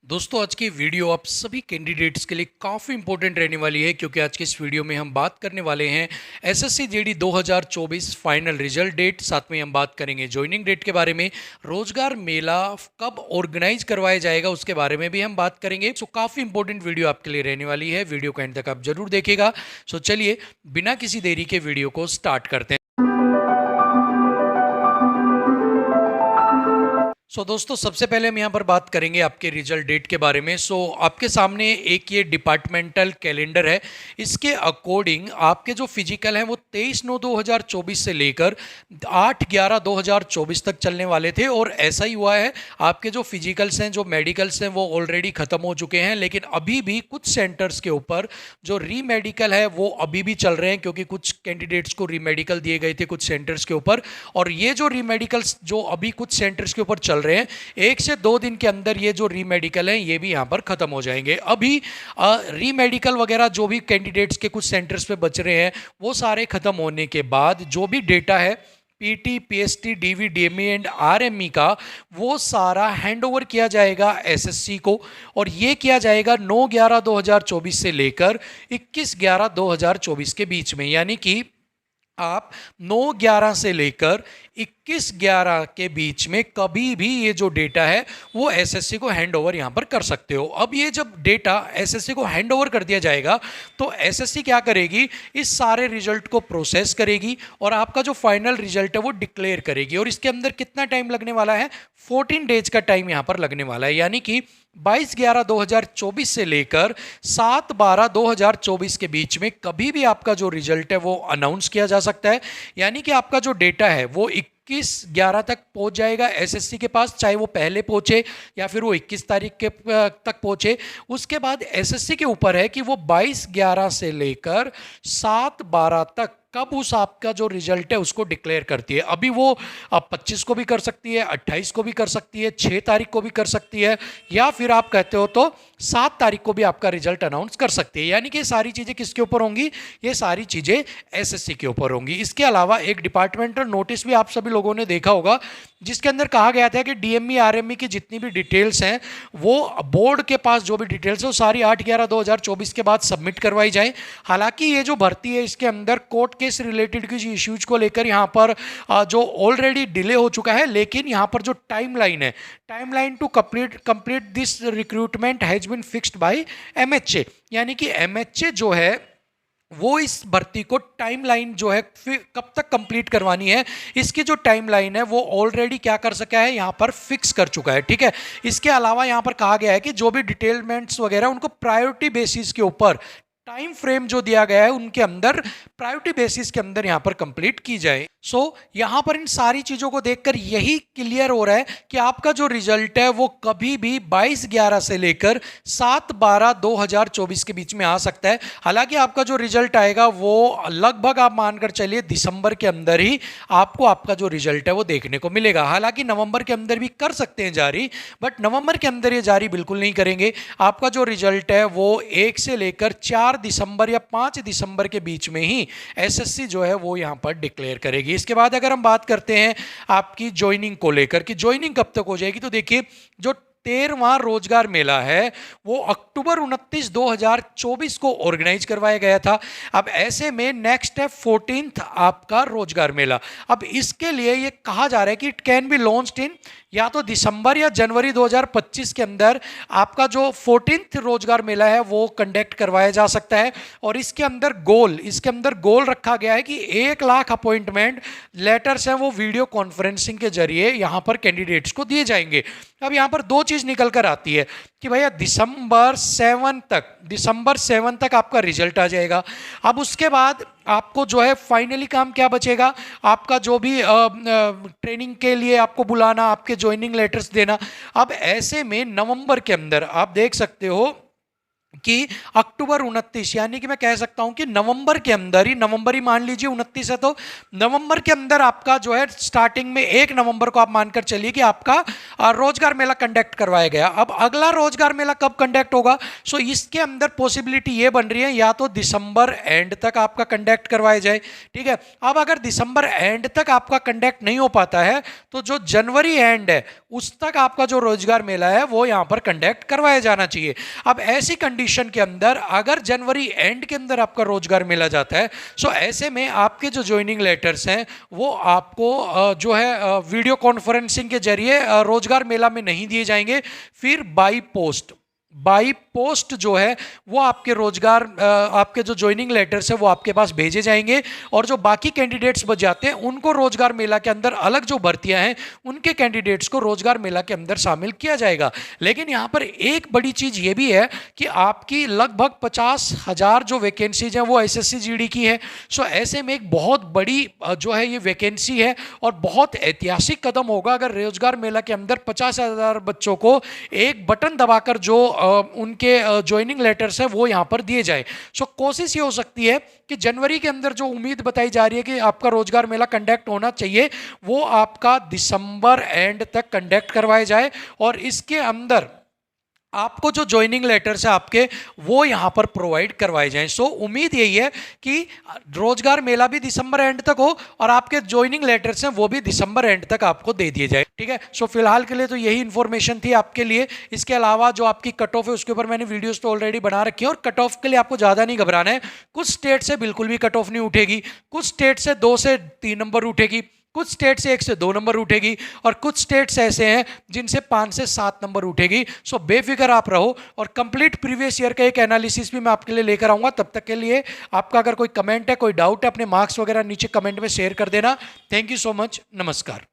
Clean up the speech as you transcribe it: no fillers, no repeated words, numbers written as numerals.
दोस्तों आज की वीडियो आप सभी कैंडिडेट्स के लिए काफ़ी इंपॉर्टेंट रहने वाली है क्योंकि आज के इस वीडियो में हम बात करने वाले हैं SSC GD 2024 final result date. साथ में हम बात करेंगे ज्वाइनिंग डेट के बारे में, रोजगार मेला कब ऑर्गेनाइज करवाया जाएगा उसके बारे में भी हम बात करेंगे। सो काफ़ी इंपॉर्टेंट वीडियो आपके लिए रहने वाली है, वीडियो को एंड तक आप जरूर देखेगा। सो चलिए बिना किसी देरी के वीडियो को स्टार्ट करते हैं। दोस्तों सबसे पहले हम यहाँ पर बात करेंगे आपके रिजल्ट डेट के बारे में। आपके सामने एक ये डिपार्टमेंटल कैलेंडर है। इसके अकॉर्डिंग आपके जो फिजिकल हैं वो 23/9/2024 से लेकर 8/11/2024 तक चलने वाले थे और ऐसा ही हुआ है। आपके जो फिजिकल्स हैं, जो मेडिकल्स हैं वो ऑलरेडी ख़त्म हो चुके हैं, लेकिन अभी भी कुछ सेंटर्स के ऊपर जो री मेडिकल है वो अभी भी चल रहे हैं क्योंकि कुछ कैंडिडेट्स को री मेडिकल दिए गए थे कुछ सेंटर्स के ऊपर। और ये जो री मेडिकल्स जो अभी कुछ सेंटर्स के ऊपर चल रहे हैं, 1 से 2 दिन के अंदर ये जो री मेडिकल हैं ये भी यहाँ पर ख़त्म हो जाएंगे। अभी री मेडिकल वगैरह जो भी कैंडिडेट्स के कुछ सेंटर्स पे बच रहे हैं वो सारे ख़त्म होने के बाद जो भी डेटा है PT, PST, DV, DME and RME का, वो सारा हैंडओवर किया जाएगा एसएससी को। और ये किया जाएगा 9/11/2024 से लेकर 21/11/2024 के बीच में, यानी कि आप 9/11 से लेकर 21/11 के बीच में कभी भी ये जो डेटा है वो एसएससी को हैंड ओवर यहाँ पर कर सकते हो। अब ये जब डेटा एसएससी को हैंड ओवर कर दिया जाएगा तो एसएससी क्या करेगी, इस सारे रिजल्ट को प्रोसेस करेगी और आपका जो फाइनल रिजल्ट है वो डिक्लेयर करेगी। और इसके अंदर कितना टाइम लगने वाला है, 14 डेज का टाइम यहाँ पर लगने वाला है, यानी कि 22/11/2024 से लेकर 7/12/2024 के बीच में कभी भी आपका जो रिजल्ट है वो अनाउंस किया जा सकता है। यानी कि आपका जो डेटा है वो 21/11 तक पहुंच जाएगा एसएससी के पास, चाहे वो पहले पहुंचे या फिर वो 21 तारीख के तक पहुंचे। उसके बाद एसएससी के ऊपर है कि वो 22/11 से लेकर 7/12 तक कब उस आपका जो रिजल्ट है उसको डिक्लेयर करती है। अभी वो 25 को भी कर सकती है, 28 को भी कर सकती है, 6 तारीख को भी कर सकती है, या फिर आप कहते हो तो 7 तारीख को भी आपका रिजल्ट अनाउंस कर सकती है। यानी कि सारी चीज़ें किसके ऊपर होंगी, ये सारी चीज़ें एसएससी के ऊपर होंगी। इसके अलावा एक डिपार्टमेंटल नोटिस भी आप सभी लोगों ने देखा होगा जिसके अंदर कहा गया था कि डीएमई आरएमई की जितनी भी डिटेल्स हैं वो बोर्ड के पास जो भी डिटेल्स है वो सारी 8/11/2024 के बाद सबमिट करवाई जाए। हालांकि ये जो भर्ती है इसके अंदर कोर्ट केस रिलेटेड की इश्यूज को लेकर यहाँ पर जो ऑलरेडी डिले हो चुका है, लेकिन यहाँ पर जो टाइमलाइन है, timeline to complete this recruitment has been fixed by MHA, यानी कि एमएचए जो है वो इस भर्ती को टाइमलाइन जो है कब तक कंप्लीट करवानी है, इसकी जो टाइमलाइन है वो ऑलरेडी क्या कर सका है, यहाँ पर फिक्स कर चुका है। ठीक है, इसके अलावा यहाँ पर कहा गया है कि जो भी डिटेलमेंट्स वगैरह उनको प्रायोरिटी बेसिस के ऊपर टाइम फ्रेम जो दिया गया है उनके अंदर प्रायोरिटी बेसिस के अंदर यहां पर कंप्लीट की जाए। यहां पर इन सारी चीजों को देखकर यही क्लियर हो रहा है कि आपका जो रिजल्ट है वो कभी भी 22/11 से लेकर 7/12/2024 के बीच में आ सकता है। हालांकि आपका जो रिजल्ट आएगा वो लगभग आप मानकर चलिए दिसंबर के अंदर ही आपको आपका जो रिजल्ट है वो देखने को मिलेगा। हालांकि नवंबर के अंदर भी कर सकते हैं जारी, बट नवंबर के अंदर ये जारी बिल्कुल नहीं करेंगे। आपका जो रिजल्ट है वो 1 से लेकर 4 दिसंबर या 5 दिसंबर के बीच में ही एसएससी जो है वो यहाँ पर डिक्लेयर करेगी। इसके बाद अगर हम बात करते हैं आपकी ज्वाइनिंग को लेकर कि ज्वाइनिंग कब तक हो जाएगी, तो देखिए जो 13वां रोजगार मेला है वो अक्टूबर 29, 2024 को ऑर्गेनाइज करवाया गया था। अब ऐसे में नेक्स्ट है 14th आपका रोजगार मेला। अब इसके लिए ये कहा जा रहा है कि it can be launched in या तो दिसंबर या जनवरी 2025 के अंदर आपका जो 14th रोजगार मेला है वो कंडक्ट करवाया जा सकता है। और इसके अंदर गोल रखा गया है कि 1 लाख अपॉइंटमेंट लेटर्स हैं वो वीडियो कॉन्फ्रेंसिंग के जरिए यहां पर कैंडिडेट्स को दिए जाएंगे। अब यहां पर दो चीज निकल कर आती है कि भैया दिसंबर 7 तक आपका रिजल्ट आ जाएगा। अब उसके बाद आपको जो है फाइनली काम क्या बचेगा, आपका जो भी ट्रेनिंग के लिए आपको बुलाना, आपके ज्वाइनिंग लेटर्स देना। अब ऐसे में नवंबर के अंदर आप देख सकते हो कि अक्टूबर 29, यानी कि मैं कह सकता हूं कि नवंबर के अंदर ही, नवंबर ही मान लीजिए 29 है, तो नवंबर के अंदर आपका जो है स्टार्टिंग में 1 नवंबर को आप मानकर चलिए कि आपका रोजगार मेला कंडक्ट करवाया गया। अब अगला रोजगार मेला कब कंडक्ट होगा? सो इसके अंदर पॉसिबिलिटी ये बन रही है या तो दिसंबर एंड तक आपका कंडक्ट करवाया जाए, ठीक है। अब अगर दिसंबर एंड तक आपका कंडक्ट नहीं हो पाता है तो जो जनवरी एंड है उस तक आपका जो रोजगार मेला है वो यहां पर कंडक्ट करवाया जाना चाहिए। अब ऐसी कंडीशन के अंदर अगर जनवरी एंड के अंदर आपका रोजगार मेला जाता है, सो ऐसे में आपके जो ज्वाइनिंग लेटर्स हैं वो आपको जो है वीडियो कॉन्फ्रेंसिंग के जरिए रोजगार मेला में नहीं दिए जाएंगे, फिर बाई पोस्ट जो है वो आपके रोजगार आपके जो ज्वाइनिंग लेटर्स है वो आपके पास भेजे जाएंगे, और जो बाकी कैंडिडेट्स बच जाते हैं उनको रोजगार मेला के अंदर, अलग जो भर्तियां हैं उनके कैंडिडेट्स को रोजगार मेला के अंदर शामिल किया जाएगा। लेकिन यहां पर एक बड़ी चीज ये भी है कि आपकी लगभग 50,000 जो वैकेंसीज हैं वो एसएससी जीडी की है। सो ऐसे में एक बहुत बड़ी जो है ये वैकेंसी है और बहुत ऐतिहासिक कदम होगा अगर रोजगार मेला के अंदर 50,000 बच्चों को एक बटन दबाकर जो उनके ज्वाइनिंग लेटर्स हैं वो यहां पर दिए जाए। सो कोशिश ये हो सकती है कि जनवरी के अंदर जो उम्मीद बताई जा रही है कि आपका रोजगार मेला कंडक्ट होना चाहिए वो आपका दिसंबर एंड तक कंडक्ट करवाया जाए, और इसके अंदर आपको जो ज्वाइनिंग लेटर्स है आपके वो यहां पर प्रोवाइड करवाए जाएं। सो उम्मीद यही है कि रोजगार मेला भी दिसंबर एंड तक हो और आपके ज्वाइनिंग लेटर्स हैं वो भी दिसंबर एंड तक आपको दे दिए जाए, ठीक है। सो फिलहाल के लिए तो यही इंफॉर्मेशन थी आपके लिए। इसके अलावा जो आपकी कट ऑफ है उसके ऊपर मैंने वीडियोस तो ऑलरेडी बना रखी है, और कट ऑफ के लिए आपको ज़्यादा नहीं घबराना है। कुछ स्टेट से बिल्कुल भी कट ऑफ नहीं उठेगी, कुछ स्टेट से 2 से 3 नंबर उठेगी, कुछ स्टेट से 1 से 2 नंबर उठेगी, और कुछ स्टेट्स ऐसे हैं जिनसे 5 से 7 नंबर उठेगी। सो बेफिक्र आप रहो, और कंप्लीट प्रीवियस ईयर का एक एनालिसिस भी मैं आपके लिए लेकर आऊंगा। तब तक के लिए आपका अगर कोई कमेंट है, कोई डाउट है, अपने मार्क्स वगैरह नीचे कमेंट में शेयर कर देना। थैंक यू सो मच, नमस्कार।